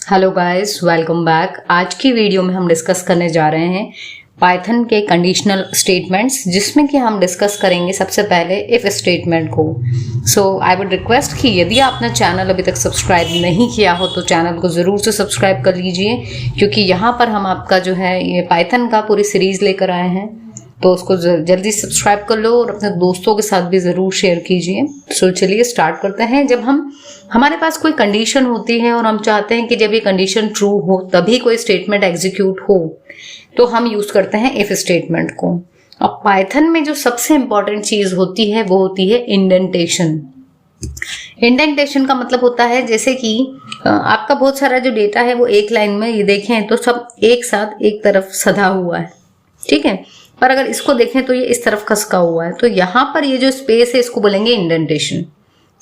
Hello guys, welcome back. आज की video में हम डिस्कस करने जा रहे हैं पाइथन के कंडीशनल स्टेटमेंट्स, जिसमें कि हम डिस्कस करेंगे सबसे पहले इफ स्टेटमेंट को। सो आई वुड रिक्वेस्ट कि यदि आपने चैनल अभी तक सब्सक्राइब नहीं किया हो तो चैनल को ज़रूर से सब्सक्राइब कर लीजिए, क्योंकि यहाँ पर हम आपका जो है ये पाइथन का पूरी सीरीज़ लेकर आए हैं, तो उसको जल्दी सब्सक्राइब कर लो और अपने दोस्तों के साथ भी ज़रूर शेयर कीजिए। सो चलिए स्टार्ट करते हैं। जब हमारे पास कोई कंडीशन होती है और हम चाहते हैं कि जब ये कंडीशन ट्रू हो तभी कोई स्टेटमेंट एग्जीक्यूट हो, तो हम यूज़ करते हैं इफ स्टेटमेंट को। अब पाइथन में जो सबसे इंपॉर्टेंट चीज़ होती है वो होती है इंडेंटेशन। इंडेंटेशन का मतलब होता है जैसे कि आपका बहुत सारा जो डेटा है वो एक लाइन में, ये देखें तो सब एक साथ एक तरफ सधा हुआ है, ठीक है, पर अगर इसको देखें तो ये इस तरफ खसका हुआ है। तो यहाँ पर ये जो स्पेस है इसको बोलेंगे इंडेंटेशन।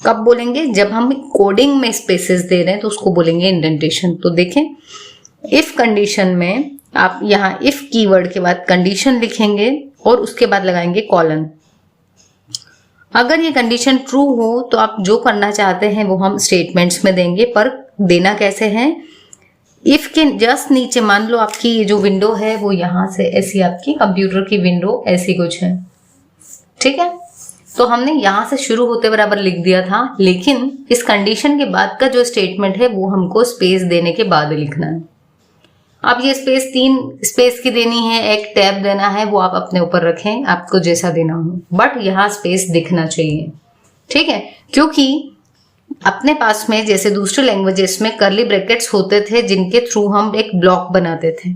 कब बोलेंगे? जब हम कोडिंग में स्पेसेस दे रहे हैं तो उसको बोलेंगे इंडेंटेशन। तो देखें, इफ कंडीशन में आप यहाँ इफ कीवर्ड के बाद कंडीशन लिखेंगे और उसके बाद लगाएंगे कॉलन। अगर ये कंडीशन ट्रू हो तो आप जो करना चाहते हैं वो हम स्टेटमेंट्स में देंगे, पर देना कैसे है? इफ के जस्ट नीचे मान लो आपकी ये जो विंडो है वो यहाँ से ऐसी, आपकी कंप्यूटर की विंडो ऐसी कुछ है, ठीक है। तो हमने यहाँ से शुरू होते बराबर लिख दिया था, लेकिन इस कंडीशन के बाद का जो स्टेटमेंट है वो हमको स्पेस देने के बाद लिखना है। अब ये स्पेस 3 स्पेस की देनी है, एक टैब देना है, वो आप अपने ऊपर रखें, आपको जैसा देना हो, बट यहाँ स्पेस दिखना चाहिए, ठीक है। क्योंकि अपने पास में जैसे दूसरे लैंग्वेजेस में कर्ली ब्रैकेट्स होते थे जिनके थ्रू हम एक ब्लॉक बनाते थे,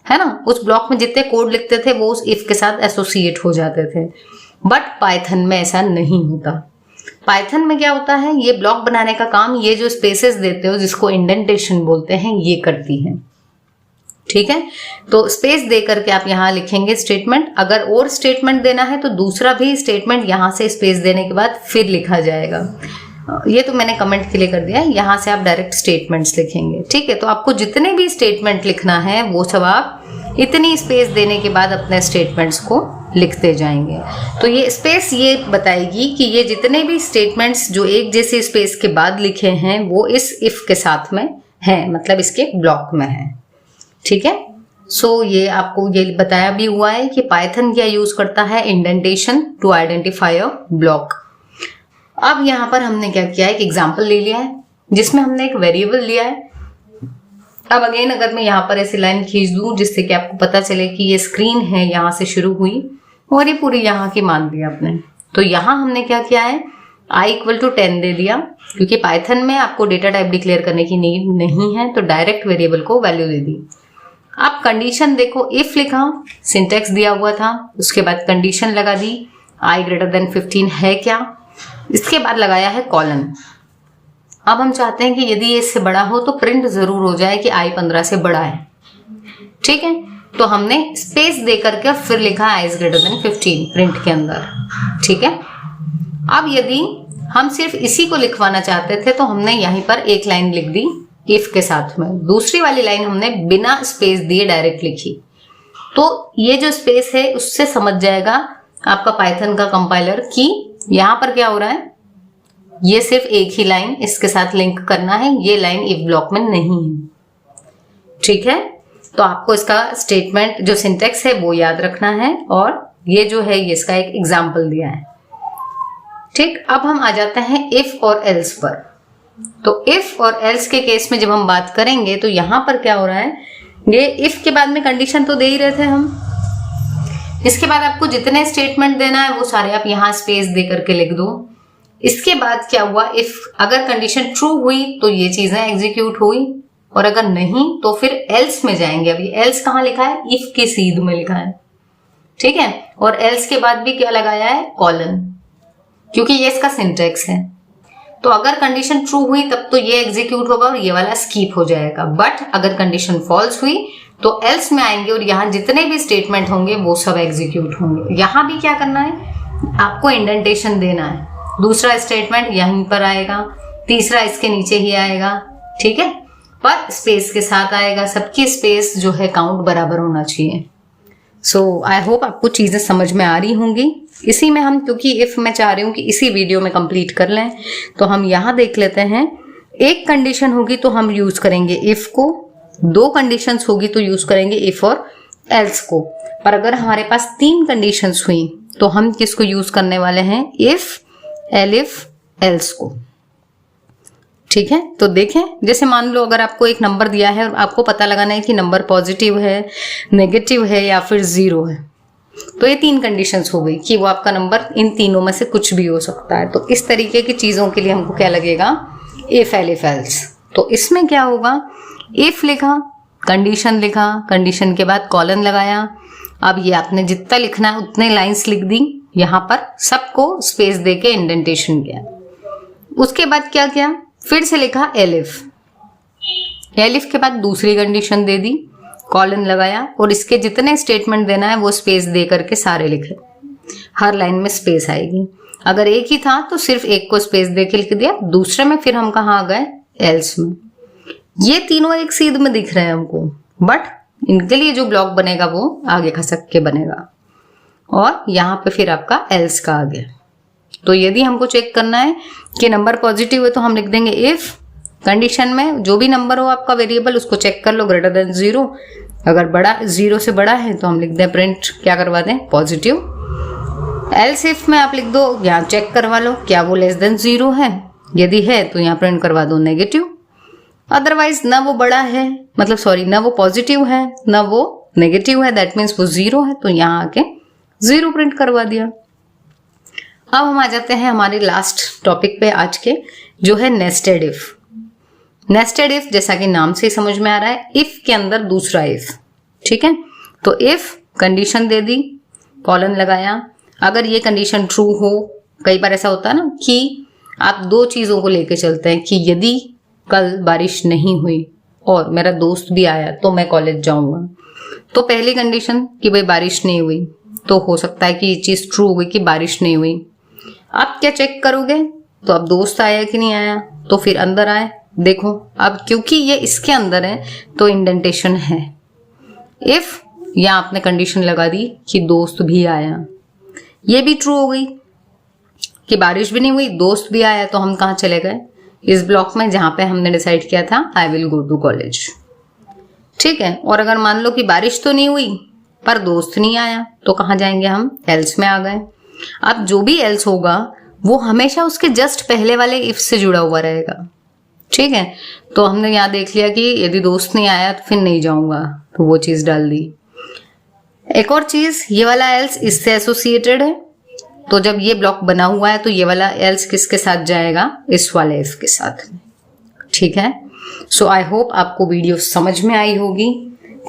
है ना। उस ब्लॉक में जितने कोड लिखते थे वो उस इफ के साथ एसोसिएट हो जाते थे, बट पाइथन में ऐसा नहीं होता। पाइथन में क्या होता है, ये ब्लॉक बनाने का काम ये जो स्पेसेस देते हो जिसको इंडेंटेशन बोलते हैं ये करती है, ठीक है। तो स्पेस दे करके आप यहाँ लिखेंगे स्टेटमेंट। अगर और स्टेटमेंट देना है तो दूसरा भी स्टेटमेंट यहाँ से स्पेस देने के बाद फिर लिखा जाएगा। ये तो मैंने कमेंट के लिए कर दिया है, यहाँ से आप डायरेक्ट स्टेटमेंट्स लिखेंगे, ठीक है। तो आपको जितने भी स्टेटमेंट लिखना है वो सब आप इतनी स्पेस देने के बाद अपने स्टेटमेंट्स को लिखते जाएंगे। तो ये स्पेस ये बताएगी कि ये जितने भी स्टेटमेंट्स जो एक जैसे स्पेस के बाद लिखे हैं वो इस इफ के साथ में हैं, मतलब इसके ब्लॉक में है, ठीक है। सो ये आपको ये बताया भी हुआ है कि पाइथन क्या यूज करता है, indentation to identify a block. अब यहाँ पर हमने क्या किया है, एक एग्जाम्पल ले लिया है जिसमें हमने एक वेरिएबल लिया है। अब अगेन अगर मैं यहाँ पर ऐसी लाइन खींच दूं जिससे कि आपको पता चले कि ये स्क्रीन है यहाँ से शुरू हुई और ये पूरी यहाँ की मान दी आपने, तो यहाँ हमने क्या किया है, i = 10 दे दिया, क्योंकि पाइथन में आपको डेटा टाइप डिक्लेयर करने की नीड नहीं है, तो डायरेक्ट वेरिएबल को वैल्यू दे दी। अब कंडीशन देखो, इफ लिखा, सिंटेक्स दिया हुआ था, उसके बाद कंडीशन लगा दी, i > 15 है क्या, इसके बाद लगाया है कॉलन। अब हम चाहते हैं कि यदि ये इससे बड़ा हो तो प्रिंट जरूर हो जाए कि i 15 से बड़ा है, ठीक है। तो हमने स्पेस दे करके फिर लिखा i > 15 प्रिंट के अंदर, ठीक है। अब यदि हम सिर्फ इसी को लिखवाना चाहते थे तो हमने यहीं पर एक लाइन लिख दी इफ के साथ में, दूसरी वाली लाइन हमने बिना स्पेस दिए डायरेक्ट लिखी। तो ये जो स्पेस है उससे समझ जाएगा आपका पाइथन का कंपाइलर कि यहाँ पर क्या हो रहा है, ये सिर्फ एक ही लाइन इसके साथ लिंक करना है, ये लाइन इफ ब्लॉक में नहीं है, ठीक है। तो आपको इसका स्टेटमेंट जो सिंटेक्स है वो याद रखना है, और ये जो है ये इसका एक एग्जाम्पल दिया है, ठीक। अब हम आ जाते हैं इफ और एल्स पर। तो इफ और एल्स के केस में जब हम बात करेंगे तो यहाँ पर क्या हो रहा है, ये इफ के बाद में कंडीशन तो दे ही रहे थे हम, इसके बाद आपको जितने स्टेटमेंट देना है वो सारे आप यहाँ स्पेस दे करके लिख दो। इसके बाद क्या हुआ, इफ अगर कंडीशन ट्रू हुई तो ये चीजें एग्जीक्यूट हुई, और अगर नहीं तो फिर एल्स में जाएंगे। अभी एल्स कहाँ लिखा है, इफ के सीध में लिखा है, ठीक है। और एल्स के बाद भी क्या लगाया है, कॉलन, क्योंकि ये इसका सिंटेक्स है। तो अगर कंडीशन ट्रू हुई तब तो ये एग्जीक्यूट होगा और ये वाला स्किप हो जाएगा, बट अगर कंडीशन फॉल्स हुई तो एल्स में आएंगे और यहाँ जितने भी स्टेटमेंट होंगे वो सब एग्जीक्यूट होंगे। यहाँ भी क्या करना है, आपको इंडेंटेशन देना है, दूसरा स्टेटमेंट यहीं पर आएगा, तीसरा इसके नीचे ही आएगा, ठीक है, पर स्पेस के साथ आएगा, सबकी स्पेस जो है काउंट बराबर होना चाहिए। सो आई होप आपको चीजें समझ में आ रही होंगी। इसी में हम, क्योंकि इफ मैं चाह रही हूँ कि इसी वीडियो में कंप्लीट कर लें, तो हम यहाँ देख लेते हैं एक कंडीशन होगी तो हम यूज करेंगे इफ को, दो कंडीशंस होगी तो यूज करेंगे इफ और एल्स को। पर अगर हमारे पास 3 कंडीशंस हुई तो हम किसको यूज करने वाले हैं? इफ, एलिफ, एल्स को। ठीक है, तो देखें, जैसे मान लो अगर आपको एक नंबर दिया है और आपको पता लगाना है कि नंबर पॉजिटिव है, नेगेटिव है या फिर 0 है, तो ये 3 कंडीशंस हो गई कि वो आपका नंबर इन तीनों में से कुछ भी हो सकता है। तो इस तरीके की चीजों के लिए हमको क्या लगेगा? If, elif, else. तो इसमें क्या होगा? इफ लिखा, कंडीशन लिखा, कंडीशन के बाद कॉलन लगाया। अब ये आपने जितना लिखना है उतने लाइंस लिख दी, यहाँ पर सबको स्पेस दे के इंडेंटेशन किया। उसके बाद क्या किया? फिर से लिखा एलिफ, एलिफ के बाद दूसरी कंडीशन दे दी, कॉलन लगाया और इसके जितने स्टेटमेंट देना है वो स्पेस दे करके सारे लिखे। हर लाइन में स्पेस आएगी। अगर एक ही था तो सिर्फ एक को स्पेस दे के लिख दिया, दूसरे में फिर हम कहाँ आ गए? एल्स में। ये तीनों एक सीध में दिख रहे हैं हमको, बट इनके लिए जो ब्लॉक बनेगा वो आगे खसक के बनेगा और यहाँ पे फिर आपका एल्स का आ गया। तो यदि हमको चेक करना है कि नंबर पॉजिटिव है तो हम लिख देंगे इफ, कंडीशन में जो भी नंबर हो आपका वेरिएबल उसको चेक कर लो ग्रेटर देन 0। अगर बड़ा 0 से बड़ा है तो हम लिख दें प्रिंट, क्या करवा दें? पॉजिटिव। एल्स इफ में आप लिख दो, यहाँ चेक करवा लो क्या वो लेस देन 0 है, यदि है तो यहाँ प्रिंट करवा दो नेगेटिव। अदरवाइज ना वो बड़ा है, मतलब सॉरी, ना वो पॉजिटिव है ना वो नेगेटिव है, दैट मीन्स वो 0 है, तो यहाँ आके 0 प्रिंट करवा दिया। अब हम आ जाते हैं हमारे लास्ट टॉपिक पे आज के, जो है नेस्टेड इफ। नेस्टेड इफ जैसा कि नाम से ही समझ में आ रहा है, इफ के अंदर दूसरा इफ। ठीक है, तो if condition they the, colon लगाया। अगर ये कंडीशन ट्रू हो, कई बार ऐसा होता है ना कि आप 2 चीजों को लेके चलते हैं कि यदि कल बारिश नहीं हुई और मेरा दोस्त भी आया तो मैं कॉलेज जाऊंगा। तो पहली कंडीशन कि भाई बारिश नहीं हुई, तो हो सकता है कि ये चीज ट्रू हो गई कि बारिश नहीं हुई। आप क्या चेक करोगे? तो अब दोस्त आया कि नहीं आया, तो फिर अंदर आए, देखो अब क्योंकि ये इसके अंदर है तो इंडेंटेशन है। इफ यहाँ आपने कंडीशन लगा दी कि दोस्त भी आया, ये भी ट्रू हो गई कि बारिश भी नहीं हुई, दोस्त भी आया, तो हम कहाँ चले गए? इस ब्लॉक में जहां पे हमने डिसाइड किया था I will go to college. ठीक है, और अगर मान लो कि बारिश तो नहीं हुई पर दोस्त नहीं आया, तो कहाँ जाएंगे हम? एल्स में आ गए। अब जो भी एल्स होगा वो हमेशा उसके जस्ट पहले वाले इफ से जुड़ा हुआ रहेगा। ठीक है, तो हमने यहाँ देख लिया कि यदि दोस्त नहीं आया तो फिर नहीं जाऊंगा, तो वो चीज डाल दी। एक और चीज, ये वाला एल्स इससे एसोसिएटेड है, तो जब ये ब्लॉक बना हुआ है तो ये वाला एल्स किसके साथ जाएगा? इस वाले इफ के साथ। ठीक है, सो आई होप आपको वीडियो समझ में आई होगी।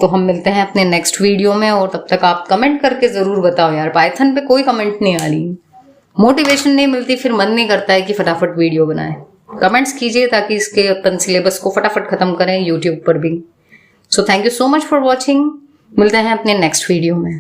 तो हम मिलते हैं अपने नेक्स्ट वीडियो में, और तब तक आप कमेंट करके जरूर बताओ यार, पाइथन पे कोई कमेंट नहीं आ रही, मोटिवेशन नहीं मिलती, फिर मन नहीं करता है कि फटाफट वीडियो बनाए। कमेंट्स कीजिए ताकि इसके अपन सिलेबस को फटाफट खत्म करें यूट्यूब पर भी। So thank you so much for watching. मिलते हैं अपने नेक्स्ट वीडियो में।